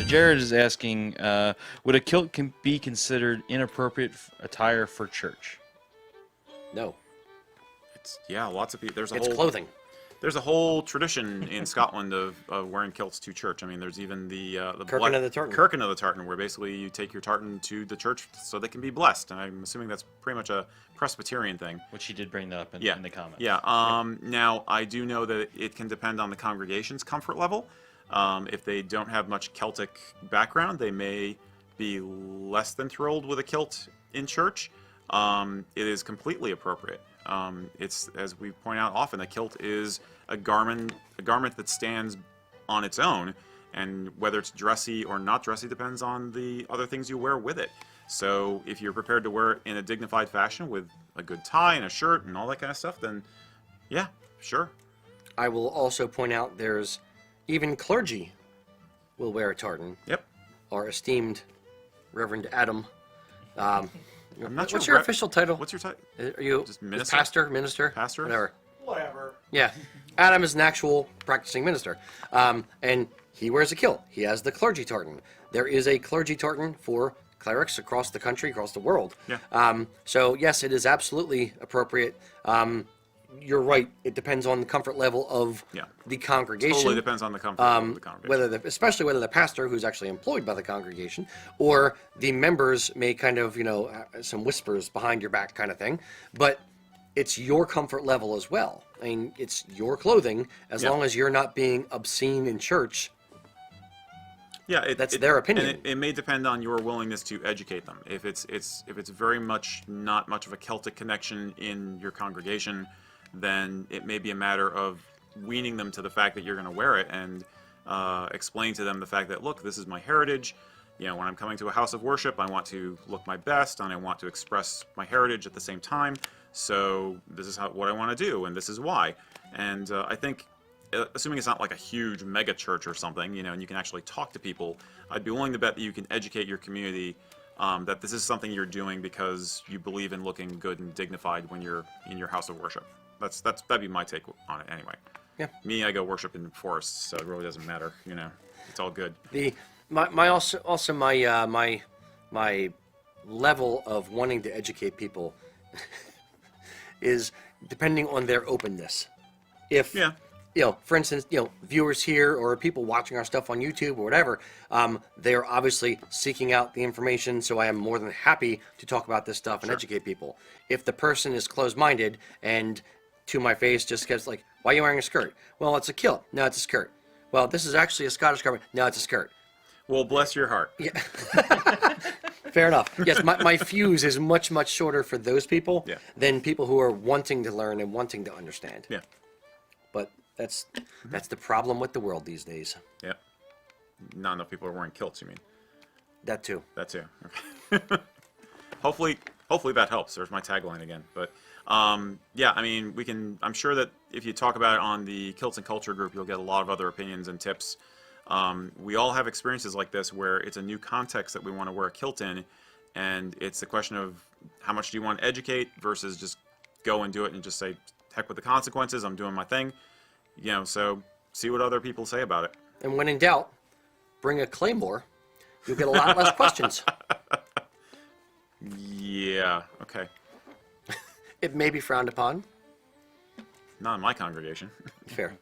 Jared is asking, would a kilt be considered inappropriate attire for church? No, Yeah, lots of people. it's clothing. There's a whole tradition in Scotland of wearing kilts to church. I mean, there's even the Kirkin of the tartan. Kirkin of the tartan, where basically you take your tartan to the church so they can be blessed. And I'm assuming that's pretty much a Presbyterian thing. Which he did bring that up in the comments. Yeah. Now, I do know that it can depend on the congregation's comfort level. If they don't have much Celtic background, they may be less than thrilled with a kilt in church. It is completely appropriate. It's, as we point out often, a kilt is a garment that stands on its own, and whether it's dressy or not dressy depends on the other things you wear with it. So if you're prepared to wear it in a dignified fashion with a good tie and a shirt and all that kind of stuff, then yeah, sure. I will also point out there's even clergy will wear a tartan. Yep. Our esteemed Reverend Adam. I'm not sure. What's your official title? What's your title? Are you Just minister? Minister? Pastor? Whatever. Whatever. Yeah. Adam is an actual practicing minister. And he wears a kilt. He has the clergy tartan. There is a clergy tartan for clerics across the country, across the world. Yeah. So, yes, it is absolutely appropriate. You're right. It depends on the comfort level of the congregation. Totally depends on the comfort level of the congregation. Especially whether the pastor, who's actually employed by the congregation, or the members may kind of, some whispers behind your back kind of thing. But it's your comfort level as well. I mean, it's your clothing. As long as you're not being obscene in church, yeah, that's their opinion. And it may depend on your willingness to educate them. If it's very much not much of a Celtic connection in your congregation, then it may be a matter of weaning them to the fact that you're going to wear it and explain to them the fact that, look, this is my heritage. When I'm coming to a house of worship, I want to look my best and I want to express my heritage at the same time. So this is what I want to do, and this is why. And I think, assuming it's not like a huge mega church or something, and you can actually talk to people, I'd be willing to bet that you can educate your community that this is something you're doing because you believe in looking good and dignified when you're in your house of worship. That'd be my take on it anyway. Yeah. Me, I go worship in forests, so it really doesn't matter. It's all good. My level of wanting to educate people is depending on their openness. If for instance, viewers here or people watching our stuff on YouTube or whatever, they are obviously seeking out the information, so I am more than happy to talk about this stuff and educate people. If the person is closed-minded and to my face just gets like, why are you wearing a skirt? Well, it's a kilt. No, it's a skirt. Well, this is actually a Scottish garment. No, it's a skirt. Well, bless your heart. Yeah. Fair enough. Yes, my fuse is much, much shorter for those people than people who are wanting to learn and wanting to understand. Yeah. But that's the problem with the world these days. Yeah. Not enough people are wearing kilts, you mean? That too. That too. Okay. Hopefully that helps. There's my tagline again. But yeah, I mean, I'm sure that if you talk about it on the Kilts and Culture group, you'll get a lot of other opinions and tips. We all have experiences like this where it's a new context that we want to wear a kilt in, and it's a question of how much do you want to educate versus just go and do it and just say, heck with the consequences, I'm doing my thing. So see what other people say about it. And when in doubt, bring a claymore. You'll get a lot less questions. Yeah, okay. It may be frowned upon. Not in my congregation. Fair.